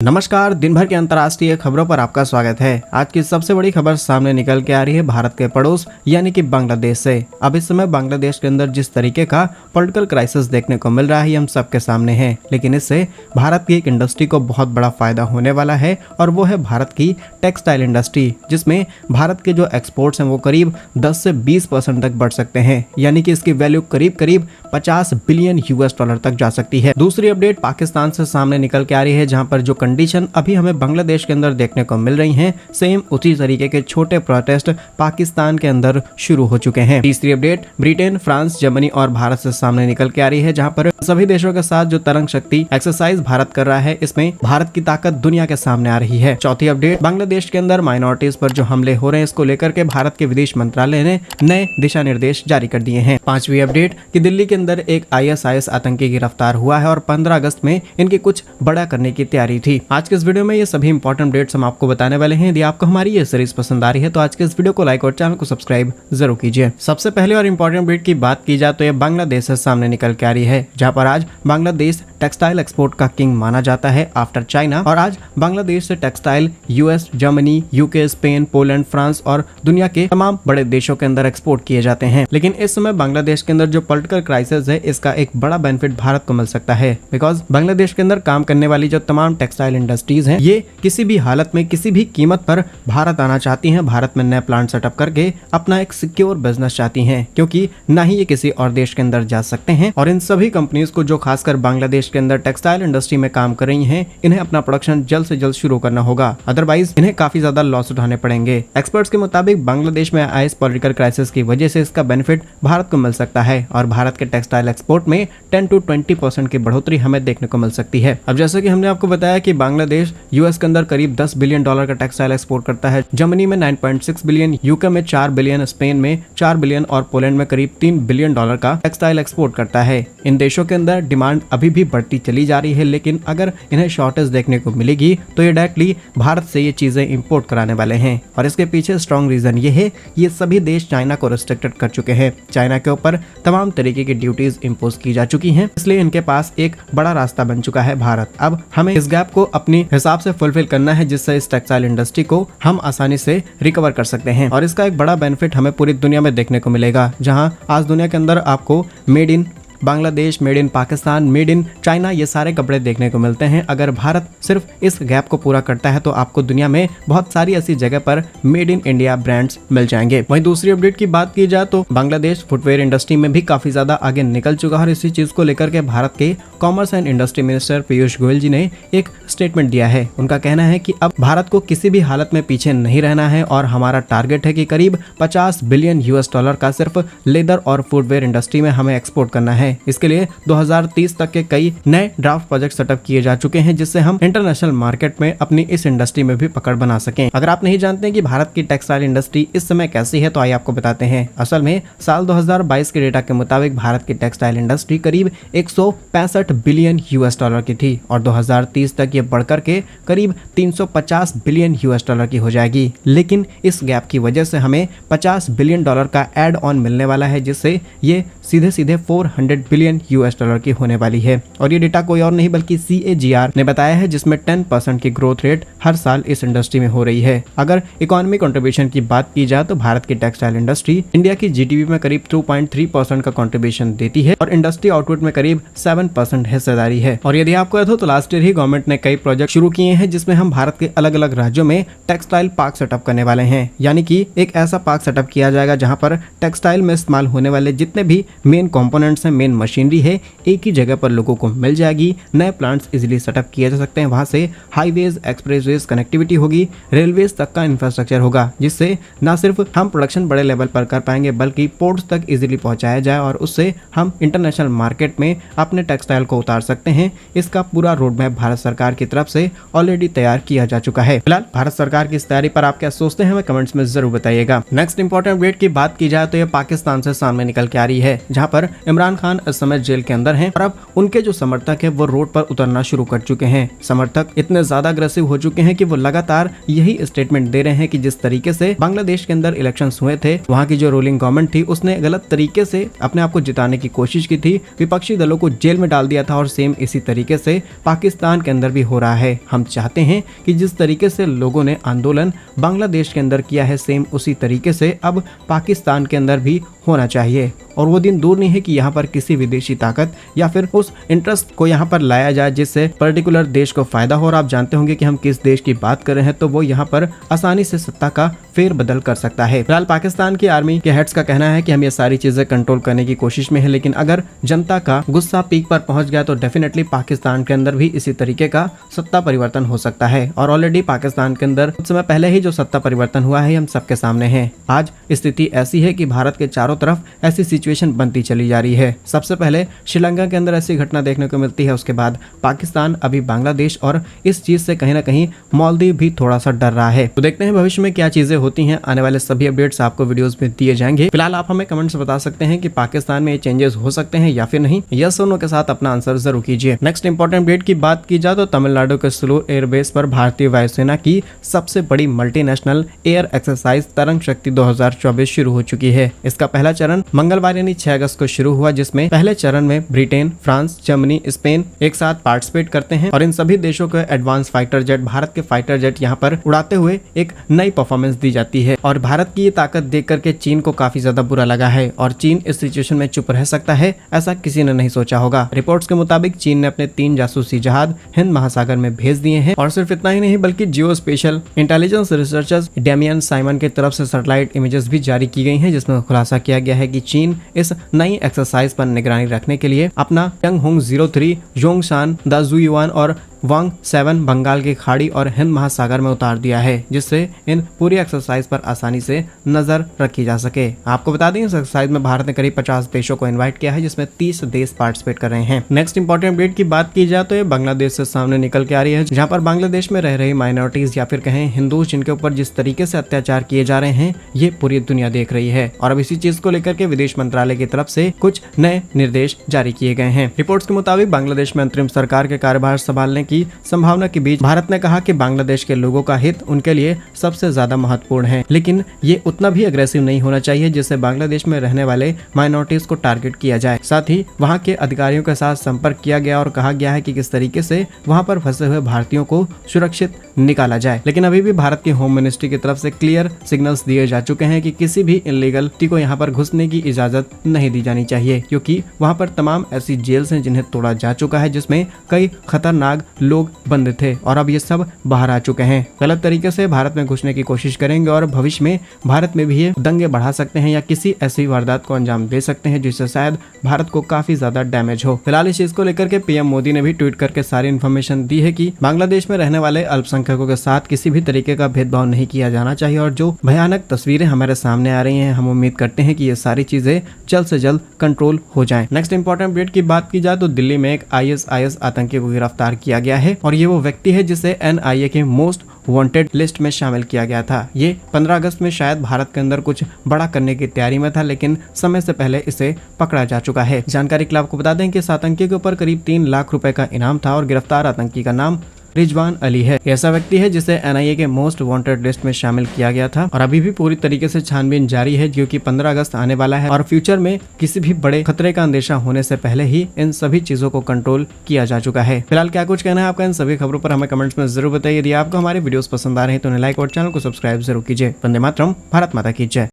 नमस्कार। दिन भर की अंतर्राष्ट्रीय खबरों पर आपका स्वागत है। आज की सबसे बड़ी खबर सामने निकल के आ रही है भारत के पड़ोस यानी कि बांग्लादेश से। अब इस समय बांग्लादेश के अंदर जिस तरीके का पॉलिटिकल क्राइसिस देखने को मिल रहा है, हम सबके सामने है, लेकिन इससे भारत की एक इंडस्ट्री को बहुत बड़ा फायदा होने वाला है और वो है भारत की टेक्सटाइल इंडस्ट्री, जिसमें भारत के जो एक्सपोर्ट्स हैं वो करीब 10 से 20% तक बढ़ सकते हैं, यानी कि इसकी वैल्यू करीब 50 बिलियन US तक जा सकती है। दूसरी अपडेट पाकिस्तान से सामने निकल के आ रही है, जहां पर जो कंडीशन अभी हमें बांग्लादेश के अंदर देखने को मिल रही हैं, सेम उसी तरीके के छोटे प्रोटेस्ट पाकिस्तान के अंदर शुरू हो चुके हैं। तीसरी अपडेट ब्रिटेन, फ्रांस, जर्मनी और भारत से सामने निकल के आ रही है, जहां पर सभी देशों के साथ जो तरंग शक्ति एक्सरसाइज भारत कर रहा है, इसमें भारत की ताकत दुनिया के सामने आ रही है। चौथी अपडेट बांग्लादेश के अंदर माइनॉरिटीज पर जो हमले हो रहे हैं, इसको लेकर के भारत के विदेश मंत्रालय ने नए दिशा निर्देश जारी कर दिए हैं। पांचवी अपडेट कि दिल्ली के अंदर एक ISIS आतंकी गिरफ्तार हुआ है और 15 अगस्त में इनकी कुछ बड़ा करने की तैयारी थी। आज के इस वीडियो में ये सभी इंपॉर्टेंट अपडेट्स हम आपको बताने वाले हैं। यदि आपको हमारी ये सीरीज पसंद आ रही है तो आज के इस वीडियो को लाइक और चैनल को सब्सक्राइब जरूर कीजिए। सबसे पहले और इंपॉर्टेंट अपडेट की बात की जाए तो ये बांग्लादेश से सामने निकल के आ रही है, जहां पर आज बांग्लादेश टेक्सटाइल एक्सपोर्ट का किंग माना जाता है आफ्टर चाइना, और आज बांग्लादेश से textile US, Germany, UK, Spain, Poland, France और दुनिया के तमाम बड़े देशों के अंदर एक्सपोर्ट किए जाते हैं। लेकिन इस समय बांग्लादेश के अंदर जो पॉलिटिकल क्राइसिस है, इसका एक बड़ा बेनिफिट भारत को मिल सकता है, बिकॉज बांग्लादेश के अंदर काम करने वाली जो तमाम टेक्सटाइल इंडस्ट्रीज हैं, ये किसी भी हालत में किसी भी कीमत पर भारत आना चाहती हैं, भारत में नए प्लांट सेटअप करके अपना एक सिक्योर बिजनेस चाहती हैं, क्योंकि ना ही ये किसी और देश के अंदर जा सकते हैं। और इन सभी कंपनीज को जो खासकर बांग्लादेश के अंदर टेक्सटाइल इंडस्ट्री में काम कर रही हैं, इन्हें अपना प्रोडक्शन जल्द से जल्द शुरू करना होगा, अदरवाइज इन्हें काफी ज्यादा लॉस उठाने पड़ेंगे। एक्सपर्ट्स के मुताबिक बांग्लादेश में आए इस पॉलिटिकल क्राइसिस की वजह से इसका बेनिफिट भारत को मिल सकता है और भारत के टेक्सटाइल एक्सपोर्ट में 10 to 20% की बढ़ोतरी हमें देखने को मिल सकती है। अब जैसे कि हमने आपको बताया कि बांग्लादेश US के अंदर करीब $10 बिलियन का टेक्सटाइल एक्सपोर्ट करता है, जर्मनी में 9.6 बिलियन, UK में 4 बिलियन, स्पेन में 4 बिलियन और पोलैंड में करीब $3 बिलियन का टेक्सटाइल एक्सपोर्ट करता है। इन देशों के अंदर डिमांड अभी भी बढ़ती चली जा रही है, लेकिन अगर इन्हें शॉर्टेज देखने को मिलेगी तो ये डायरेक्टली भारत से ये चीजें इंपोर्ट कराने वाले हैं। और इसके पीछे स्ट्रॉन्ग रीजन ये है, ये सभी देश चाइना को रिस्ट्रिक्टेड कर चुके हैं, चाइना के ऊपर तमाम तरीके की ड्यूटीज इंपोज की जा चुकी हैं, इसलिए इनके पास एक बड़ा रास्ता बन चुका है भारत। अब हमें इस गैप को अपनी हिसाब से फुलफिल करना है, जिससे इस टेक्सटाइल इंडस्ट्री को हम आसानी से रिकवर कर सकते हैं। और इसका एक बड़ा बेनिफिट हमें पूरी दुनिया में देखने को मिलेगा, जहां आज दुनिया के अंदर आपको made in Bangladesh, made in Pakistan, made in China, ये सारे कपड़े देखने को मिलते हैं। अगर भारत सिर्फ इस गैप को पूरा करता है तो आपको दुनिया में बहुत सारी ऐसी जगह पर मेड इन इंडिया ब्रांड्स मिल जाएंगे। वहीं दूसरी अपडेट की बात की जाए तो बांग्लादेश फुटवेयर इंडस्ट्री में भी काफी ज्यादा आगे निकल चुका है और इसी चीज को लेकर के भारत के commerce and industry minister Piyush Goyal ji ने एक स्टेटमेंट दिया है। उनका कहना है कि अब भारत को किसी भी हालत में पीछे नहीं रहना है और हमारा टारगेट है कि करीब $50 बिलियन का सिर्फ लेदर और फुटवेयर इंडस्ट्री में हमें एक्सपोर्ट करना है। इसके लिए 2030 तक के कई नए ड्राफ्ट प्रोजेक्ट सेटअप किए जा चुके हैं, जिससे हम इंटरनेशनल मार्केट में अपनी इस इंडस्ट्री में भी पकड़ बना सकें। अगर आप नहीं जानते कि भारत की टेक्सटाइल इंडस्ट्री इस समय कैसी है तो आइए आपको बताते हैं। असल में साल 2022 के डेटा के मुताबिक भारत की टेक्सटाइल इंडस्ट्री करीब $165 बिलियन की थी और 2030 तक ये बढ़कर के करीब $350 बिलियन की हो जाएगी। लेकिन इस गैप की वजह से हमें $50 बिलियन का एड ऑन मिलने वाला है, जिससे ये सीधे सीधे $400 बिलियन की होने वाली है। और ये डेटा कोई और नहीं बल्कि CAGR ने बताया है, जिसमें 10% की ग्रोथ रेट हर साल इस इंडस्ट्री में हो रही है। अगर इकोनॉमिक कंट्रीब्यूशन की बात की जाए तो भारत की टेक्सटाइल इंडस्ट्री इंडिया की GDP में करीब 2.3% का कंट्रीब्यूशन देती है और इंडस्ट्री आउटपुट में करीब 7% हिस्सेदारी है। और यदि आपको याद हो तो लास्ट ईयर ही गवर्नमेंट ने कई प्रोजेक्ट शुरू किए हैं, जिसमें हम भारत के अलग अलग राज्यों में टेक्सटाइल पार्क सेटअप करने वाले हैं, यानी कि एक ऐसा पार्क सेटअप किया जाएगा जहां पर टेक्सटाइल में इस्तेमाल होने वाले जितने भी मेन कंपोनेंट्स हैं, मेन मशीनरी है, एक ही जगह पर लोगों को मिल जाएगी। नए प्लांट्स इजीली सेटअप किए जा सकते हैं, वहां से हाईवेज, एक्सप्रेसवेज कनेक्टिविटी होगी, रेलवेज तक का इंफ्रास्ट्रक्चर होगा, जिससे न सिर्फ हम प्रोडक्शन बड़े लेवल पर कर पाएंगे बल्कि पोर्ट्स तक इजीली पहुंचाया जाए और उससे हम इंटरनेशनल मार्केट में अपने टेक्सटाइल को उतार सकते हैं। इसका पूरा रोड मैप भारत सरकार की तरफ से ऑलरेडी तैयार किया जा चुका है। फिलहाल भारत सरकार की इस तैयारी पर आप क्या सोचते हैं, हमें कमेंट्स में जरूर बताइएगा। नेक्स्ट इंपॉर्टेंट अपडेट की बात की जाए तो ये पाकिस्तान से सामने निकल के आ रही है, जहां पर इमरान खान खान इस समय जेल के अंदर हैं और अब उनके जो समर्थक है वो रोड पर उतरना शुरू कर चुके हैं। समर्थक इतने ज्यादा अग्रेसिव हो चुके हैं कि वो लगातार यही स्टेटमेंट दे रहे हैं कि जिस तरीके से बांग्लादेश के अंदर इलेक्शंस हुए थे, वहाँ की जो रूलिंग गवर्नमेंट थी उसने गलत तरीके से अपने आप को जिताने की कोशिश की थी, विपक्षी दलों को जेल में डाल दिया था और सेम इसी तरीके से पाकिस्तान के अंदर भी हो रहा है। हम चाहते हैं कि जिस तरीके से लोगों ने आंदोलन बांग्लादेश के अंदर किया है, सेम उसी तरीके से अब पाकिस्तान के अंदर भी होना चाहिए और वो दिन दूर नहीं है कि यहाँ पर किसी विदेशी ताकत या फिर उस इंटरेस्ट को यहाँ पर लाया जाए जिससे पर्टिकुलर देश को फायदा हो। और आप जानते होंगे कि हम किस देश की बात कर रहे हैं, तो वो यहाँ पर आसानी से सत्ता का फेर बदल कर सकता है। फिलहाल पाकिस्तान की आर्मी के हेड्स का कहना है कि हम ये सारी चीजें कंट्रोल करने की कोशिश में है, लेकिन अगर जनता का गुस्सा पीक पर पहुंच गया तो डेफिनेटली पाकिस्तान के अंदर भी इसी तरीके का सत्ता परिवर्तन हो सकता है। और ऑलरेडी पाकिस्तान के अंदर कुछ समय पहले ही जो सत्ता परिवर्तन हुआ है हम सबके सामने है। आज स्थिति ऐसी है कि भारत के चारों तरफ ऐसी सिचुएशन बनती चली जा रही है। सबसे पहले श्रीलंका के अंदर ऐसी घटना देखने को मिलती है, उसके बाद पाकिस्तान, अभी बांग्लादेश, और इस चीज से कहीं ना कहीं मालदीव भी थोड़ा सा डर रहा है। तो देखते हैं भविष्य में क्या चीजें होती हैं। आने वाले सभी अपडेट्स आपको वीडियोस में दिए जाएंगे। फिलहाल आप हमें कमेंट्स में बता सकते हैं कि पाकिस्तान में ये चेंजेस हो सकते हैं या फिर नहीं। यस और नो के साथ अपना आंसर जरूर कीजिए। नेक्स्ट इंपॉर्टेंट अपडेट की बात की जाए तो तमिलनाडु के सुलूर एयरबेस पर भारतीय वायुसेना की सबसे बड़ी मल्टीनेशनल एयर एक्सरसाइज तरंग शक्ति 2024 शुरू हो चुकी है। इसका पहला चरण मंगलवार यानी 6 अगस्त को शुरू हुआ, जिसमें पहले चरण में ब्रिटेन, फ्रांस, जर्मनी, स्पेन एक साथ पार्टिसिपेट करते हैं और इन सभी देशों के एडवांस फाइटर जेट, भारत के फाइटर जेट यहाँ पर उड़ाते हुए एक नई परफॉर्मेंस दी जाती है। और भारत की ये ताकत देख करके चीन को काफी ज्यादा बुरा लगा है और चीन इस सिचुएशन में चुप रह सकता है, ऐसा किसी ने नहीं सोचा होगा। रिपोर्ट्स के मुताबिक चीन ने अपने 3 जासूसी जहाज हिंद महासागर में भेज दिए हैं और सिर्फ इतना ही नहीं बल्कि geospatial intelligence researchers Damien Symon की तरफ से सैटेलाइट इमेजेस भी जारी की गई हैं, जिसमें खुलासा किया गया है कि चीन इस नई एक्सरसाइज पर निगरानी रखने के लिए अपना यंगहोंग 03, जोंगशान, दाजुयुआन और वांग 7 बंगाल की खाड़ी और हिंद महासागर में उतार दिया है, जिससे इन पूरी एक्सरसाइज पर आसानी से नजर रखी जा सके। आपको बता दें इस एक्सरसाइज में भारत ने करीब 50 देशों को इनवाइट किया है, जिसमें 30 देश पार्टिसिपेट कर रहे हैं। नेक्स्ट इंपॉर्टेंट अपडेट की बात की जाए तो ये बांग्लादेश से सामने निकल के आ रही है, जहाँ पर बांग्लादेश में रह रही माइनॉरिटीज या फिर कहें हिंदू, जिनके ऊपर जिस तरीके से अत्याचार किए जा रहे हैं ये पूरी दुनिया देख रही है। और अब इसी चीज को लेकर के विदेश मंत्रालय की तरफ से कुछ नए निर्देश जारी किए गए हैं। रिपोर्ट्स के मुताबिक बांग्लादेश में अंतरिम सरकार के कार्यभार संभालने की संभावना के बीच भारत ने कहा कि बांग्लादेश के लोगों का हित उनके लिए सबसे ज्यादा महत्वपूर्ण है, लेकिन ये उतना भी अग्रेसिव नहीं होना चाहिए जिससे बांग्लादेश में रहने वाले माइनॉरिटीज को टारगेट किया जाए। साथ ही वहां के अधिकारियों के साथ संपर्क किया गया और कहा गया है कि किस तरीके से वहां पर फंसे हुए भारतीयों को सुरक्षित निकाला जाए। लेकिन अभी भी भारत की होम मिनिस्ट्री की तरफ से क्लियर सिग्नल्स दिए जा चुके हैं कि किसी भी इलीगल को यहाँ पर घुसने की इजाजत नहीं दी जानी चाहिए, क्योंकि वहाँ पर तमाम ऐसी जेल्स हैं जिन्हें तोड़ा जा चुका है, जिसमें कई खतरनाक लोग बंद थे और अब ये सब बाहर आ चुके हैं। गलत तरीके से भारत में घुसने की कोशिश करेंगे और भविष्य में भारत में भी ये दंगे बढ़ा सकते हैं या किसी ऐसी वारदात को अंजाम दे सकते हैं जिससे शायद भारत को काफी ज्यादा डैमेज हो। फिलहाल इस चीज को लेकर के पीएम मोदी ने भी ट्वीट करके सारी इन्फॉर्मेशन दी है कि बांग्लादेश में रहने वाले अल्पसंख्यकों के साथ किसी भी तरीके का भेदभाव नहीं किया जाना चाहिए और जो भयानक तस्वीरें हमारे सामने आ रही हैं, हम उम्मीद करते हैं कि ये सारी चीजें जल्द से जल्द कंट्रोल हो जाएं। नेक्स्ट इंपॉर्टेंट अपडेट की बात की जाए तो दिल्ली में एक ISIS आतंकी को गिरफ्तार किया गया है और ये वो व्यक्ति है जिसे NIA के मोस्ट वांटेड लिस्ट में शामिल किया गया था। ये 15 अगस्त में शायद भारत के अंदर कुछ बड़ा करने की तैयारी में था, लेकिन समय से पहले इसे पकड़ा जा चुका है। जानकारी के लिए आपको बता दें कि इस आतंकी के ऊपर करीब 3 लाख रुपए का इनाम था और गिरफ्तार आतंकी का नाम रिजवान अली है। ऐसा व्यक्ति है जिसे NIA के मोस्ट वांटेड लिस्ट में शामिल किया गया था और अभी भी पूरी तरीके से छानबीन जारी है, क्योंकि 15 अगस्त आने वाला है और फ्यूचर में किसी भी बड़े खतरे का अंदेशा होने से पहले ही इन सभी चीजों को कंट्रोल किया जा चुका है। फिलहाल क्या कुछ कहना है आपका इन सभी खबरों पर हमें कमेंट्स में जरूर बताइए। यदि आपको हमारे वीडियोस पसंद आ रहे हैं तो लाइक और चैनल को सब्सक्राइब जरूर कीजिए। वंदे मातरम, भारत माता की जय।